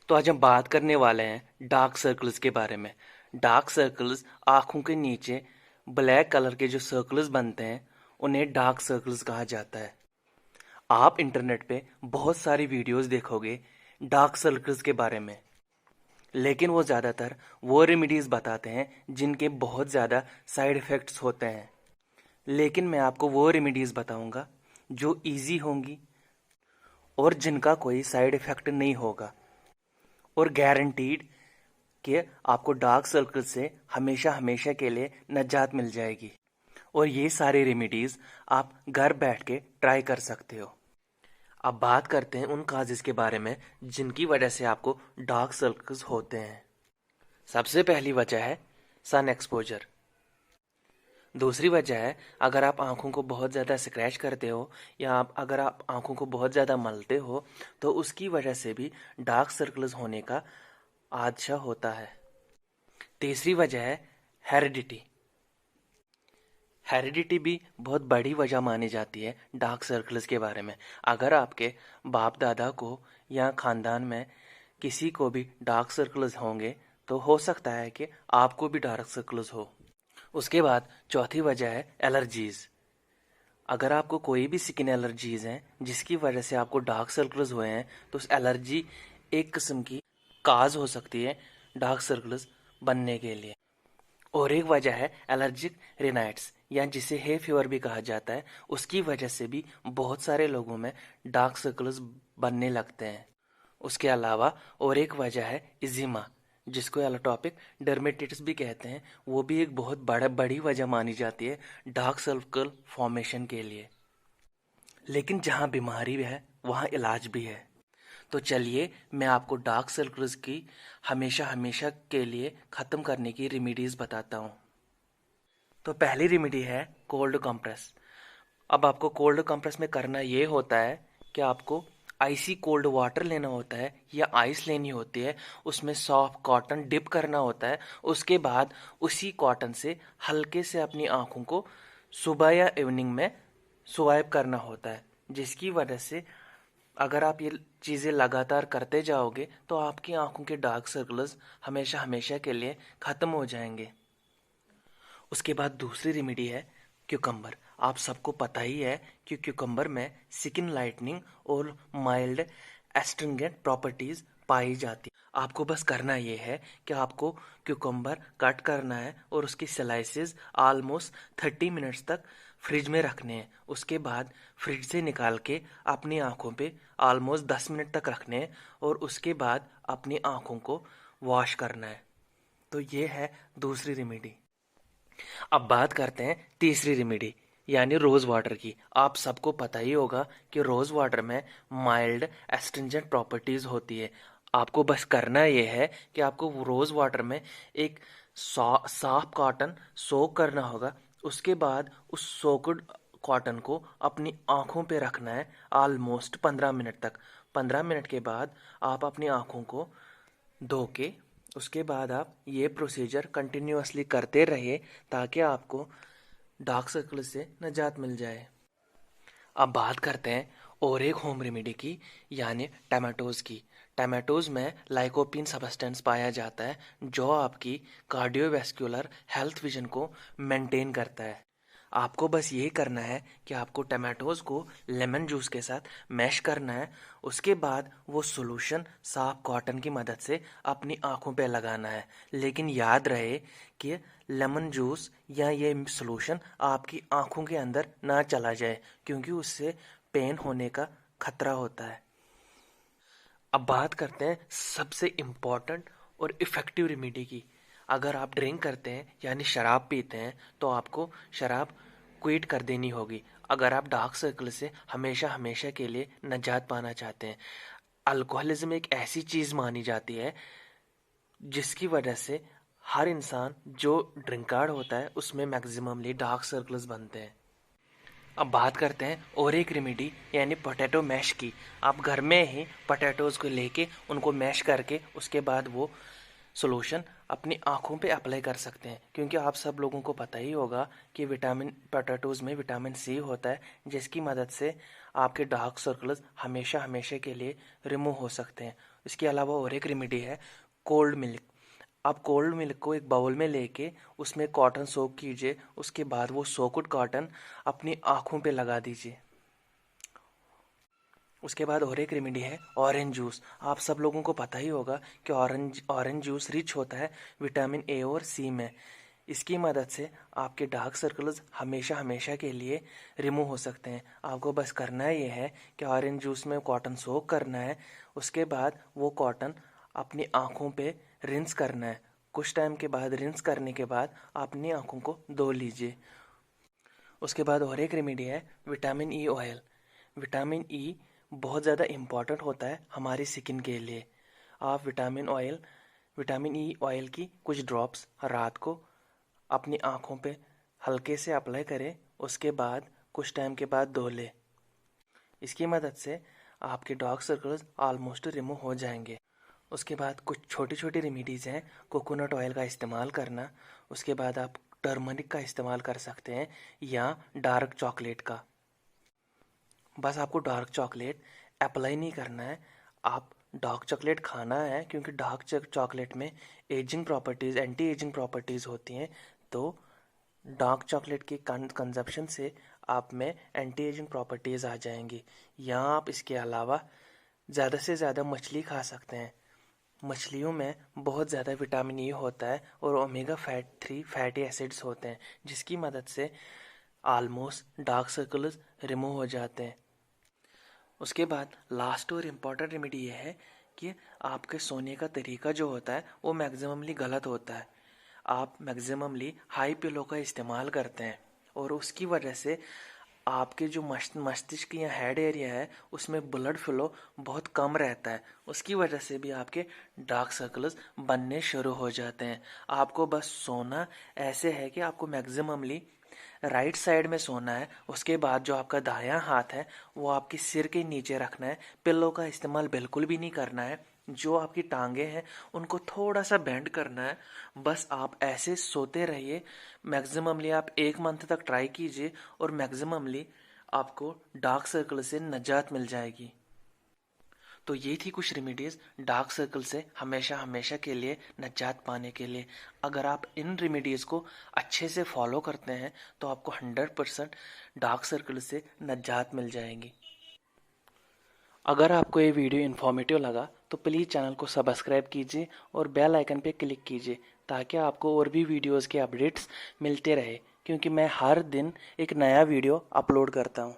तो आज हम बात करने वाले हैं डार्क सर्कल्स के बारे में। डार्क सर्कल्स आंखों के नीचे ब्लैक कलर के जो सर्कल्स बनते हैं उन्हें डार्क सर्कल्स कहा जाता है। आप इंटरनेट पे बहुत सारी वीडियोस देखोगे डार्क सर्कल्स के बारे में, लेकिन वो ज़्यादातर वो रेमेडीज बताते हैं जिनके बहुत ज़्यादा साइड इफ़ेक्ट्स होते हैं। लेकिन मैं आपको वो रेमेडीज बताऊंगा जो इजी होंगी और जिनका कोई साइड इफ़ेक्ट नहीं होगा, और गारंटीड कि आपको डार्क सर्कल से हमेशा हमेशा के लिए निजात मिल जाएगी। और ये सारे रेमेडीज आप घर बैठ के ट्राई कर सकते हो। अब बात करते हैं उन काजेस के बारे में जिनकी वजह से आपको डार्क सर्कल्स होते हैं। सबसे पहली वजह है सन एक्सपोजर। दूसरी वजह है अगर आप आंखों को बहुत ज़्यादा स्क्रैच करते हो या अगर आप आंखों को बहुत ज़्यादा मलते हो तो उसकी वजह से भी डार्क सर्कल्स होने का आदशा होता है। तीसरी वजह है हेरिडिटी। हेरिडिटी भी बहुत बड़ी वजह मानी जाती है डार्क सर्कल्स के बारे में। अगर आपके बाप दादा को या खानदान में किसी को भी डार्क सर्कल्स होंगे तो हो सकता है कि आपको भी डार्क सर्कल्स हो। उसके बाद चौथी वजह है एलर्जीज। अगर आपको कोई भी स्किन एलर्जीज हैं जिसकी वजह से आपको डार्क सर्कल्स हुए हैं तो उस एलर्जी एक किस्म की काज हो सकती है डार्क सर्कल्स बनने के लिए। और एक वजह है एलर्जिक रिनाइट्स या जिसे हे फीवर भी कहा जाता है। उसकी वजह से भी बहुत सारे लोगों में डार्क सर्कल्स बनने लगते हैं। उसके अलावा और एक वजह है इजिमा, जिसको एलोटॉपिक डर्मेटिटिस भी कहते हैं। वो भी एक बहुत बड़ी वजह मानी जाती है डार्क सर्कल फॉर्मेशन के लिए। लेकिन जहाँ बीमारी है वहाँ इलाज भी है। तो चलिए मैं आपको डार्क सर्कल्स की हमेशा हमेशा के लिए ख़त्म करने की रेमेडीज़ बताता हूँ। तो पहली रेमेडी है कोल्ड कंप्रेस। अब आपको कोल्ड कंप्रेस में करना ये होता है कि आपको आइसी कोल्ड वाटर लेना होता है या आइस लेनी होती है, उसमें सॉफ्ट कॉटन डिप करना होता है। उसके बाद उसी कॉटन से हल्के से अपनी आँखों को सुबह या इवनिंग में स्वाइप करना होता है, जिसकी वजह से अगर आप ये चीज़ें लगातार करते जाओगे तो आपकी आंखों के डार्क सर्कल्स हमेशा हमेशा के लिए ख़त्म हो जाएंगे। उसके बाद दूसरी रेमेडी है क्यूकम्बर। आप सबको पता ही है कि क्यूकम्बर में स्किन लाइटनिंग और माइल्ड एस्ट्रिंजेंट प्रॉपर्टीज पाई जाती है। आपको बस करना ये है कि आपको क्यूकम्बर कट करना है और उसकी स्लाइसेस ऑलमोस्ट 30 मिनट्स तक फ्रिज में रखने हैं। उसके बाद फ्रिज से निकाल के अपनी आंखों पे ऑलमोस्ट 10 मिनट तक रखने हैं और उसके बाद अपनी आंखों को वॉश करना है। तो ये है दूसरी रेमेडी। अब बात करते हैं तीसरी रेमेडी यानी रोज वाटर की। आप सबको पता ही होगा कि रोज वाटर में माइल्ड एस्ट्रिंजेंट प्रॉपर्टीज होती है। आपको बस करना यह है कि आपको रोज वाटर में एक साफ कॉटन सोक करना होगा। उसके बाद उस सोक्ड कॉटन को अपनी आंखों पे रखना है ऑलमोस्ट 15 मिनट तक। 15 मिनट के बाद आप अपनी आंखों को धो के उसके बाद आप ये प्रोसीजर कंटिन्यूअसली करते रहिए ताकि आपको डार्क सर्कल से निजात मिल जाए। अब बात करते हैं और एक होम रेमेडी की यानी टमाटोज़ की। टमाटोज़ में लाइकोपीन सब्सटेंस पाया जाता है जो आपकी कार्डियोवैस्कुलर हेल्थ विजन को मेंटेन करता है। आपको बस यही करना है कि आपको टमाटोज़ को लेमन जूस के साथ मैश करना है। उसके बाद वो सॉल्यूशन साफ कॉटन की मदद से अपनी आंखों पे लगाना है। लेकिन याद रहे कि लेमन जूस या ये सॉल्यूशन आपकी आंखों के अंदर ना चला जाए, क्योंकि उससे पेन होने का खतरा होता है। अब बात करते हैं सबसे इम्पोर्टेंट और इफ़ेक्टिव रेमेडी की। अगर आप ड्रिंक करते हैं यानी शराब पीते हैं तो आपको शराब क्विट कर देनी होगी अगर आप डार्क सर्कल से हमेशा हमेशा के लिए निजात पाना चाहते हैं। अल्कोहलिज्म एक ऐसी चीज़ मानी जाती है जिसकी वजह से हर इंसान जो ड्रिंकार्ड होता है उसमें मैक्सिममली डार्क सर्कल्स बनते हैं। अब बात करते हैं और एक रेमेडी यानी पोटैटो मैश की। आप घर में ही पोटैटोज़ को लेके उनको मैश करके उसके बाद वो सॉल्यूशन अपनी आँखों पे अप्लाई कर सकते हैं, क्योंकि आप सब लोगों को पता ही होगा कि पोटैटोज़ में विटामिन सी होता है जिसकी मदद से आपके डार्क सर्कल्स हमेशा हमेशा के लिए रिमूव हो सकते हैं। इसके अलावा और एक रेमेडी है कोल्ड मिल्क। आप कोल्ड मिल्क को एक बाउल में लेके उसमें कॉटन सोक कीजिए, उसके बाद वो सोक्ड कॉटन अपनी आँखों पे लगा दीजिए। उसके बाद और एक रेमेडी है ऑरेंज जूस। आप सब लोगों को पता ही होगा कि ऑरेंज जूस रिच होता है विटामिन ए और सी में। इसकी मदद से आपके डार्क सर्कल्स हमेशा हमेशा के लिए रिमूव हो सकते हैं। आपको बस करना ये है कि ऑरेंज जूस में कॉटन सोक करना है, उसके बाद वो कॉटन अपनी आँखों पे रिंस करना है। कुछ टाइम के बाद रिंस करने के बाद अपनी आँखों को धो लीजिए। उसके बाद और एक रेमेडी है vitamin E oil. Vitamin E बहुत ज़्यादा इम्पॉर्टेंट होता है हमारी स्किन के लिए। आप विटामिन ई ऑयल की कुछ ड्रॉप्स रात को अपनी आँखों पे हल्के से अप्लाई करें, उसके बाद कुछ टाइम के बाद धो लें। इसकी मदद से आपके डार्क सर्कल्स ऑलमोस्ट रिमूव हो जाएंगे। उसके बाद कुछ छोटी छोटी रेमेडीज़ हैं कोकोनट ऑयल का इस्तेमाल करना। उसके बाद आप टर्मरिक का इस्तेमाल कर सकते हैं या डार्क चॉकलेट का। बस आपको डार्क चॉकलेट अप्लाई नहीं करना है, आप डार्क चॉकलेट खाना है क्योंकि डार्क चॉकलेट में ageing properties, anti ageing properties होती हैं। तो डार्क चॉकलेट के कंजप्शन से आप में एंटी एजिंग प्रॉपर्टीज़ आ जाएंगी। या आप इसके अलावा ज़्यादा से ज़्यादा मछली खा सकते हैं। मछलियों में बहुत ज़्यादा विटामिन ई होता है और ओमेगा 3 फैटी एसिड्स होते हैं, जिसकी मदद से ऑलमोस्ट डार्क सर्कल्स रिमूव हो जाते हैं। उसके बाद लास्ट और इम्पॉर्टेंट रेमेडी ये है कि आपके सोने का तरीका जो होता है वो मैक्सिममली गलत होता है। आप मैक्सिममली हाई पिलो का इस्तेमाल करते हैं और उसकी वजह से आपके जो मस्तिष्क या हेड एरिया है उसमें ब्लड फ्लो बहुत कम रहता है। उसकी वजह से भी आपके डार्क सर्कल्स बनने शुरू हो जाते हैं। आपको बस सोना ऐसे है कि आपको मैक्सिममली राइट साइड में सोना है। उसके बाद जो आपका दायां हाथ है वो आपके सिर के नीचे रखना है। पिल्लो का इस्तेमाल बिल्कुल भी नहीं करना है। जो आपकी टांगे हैं उनको थोड़ा सा बेंड करना है। बस आप ऐसे सोते रहिए। मैक्सिममली आप 1 मंथ तक ट्राई कीजिए और मैक्सिममली आपको डार्क सर्कल से निजात मिल जाएगी। तो ये थी कुछ रेमेडीज़ डार्क सर्कल से हमेशा हमेशा के लिए निजात पाने के लिए। अगर आप इन रेमेडीज़ को अच्छे से फॉलो करते हैं तो आपको 100% डार्क सर्कल से निजात मिल जाएगी। अगर आपको ये वीडियो इन्फॉर्मेटिव लगा तो प्लीज़ चैनल को सब्सक्राइब कीजिए और बेल आइकन पे क्लिक कीजिए ताकि आपको और भी वीडियोज़ के अपडेट्स मिलते रहे, क्योंकि मैं हर दिन एक नया वीडियो अपलोड करता हूँ।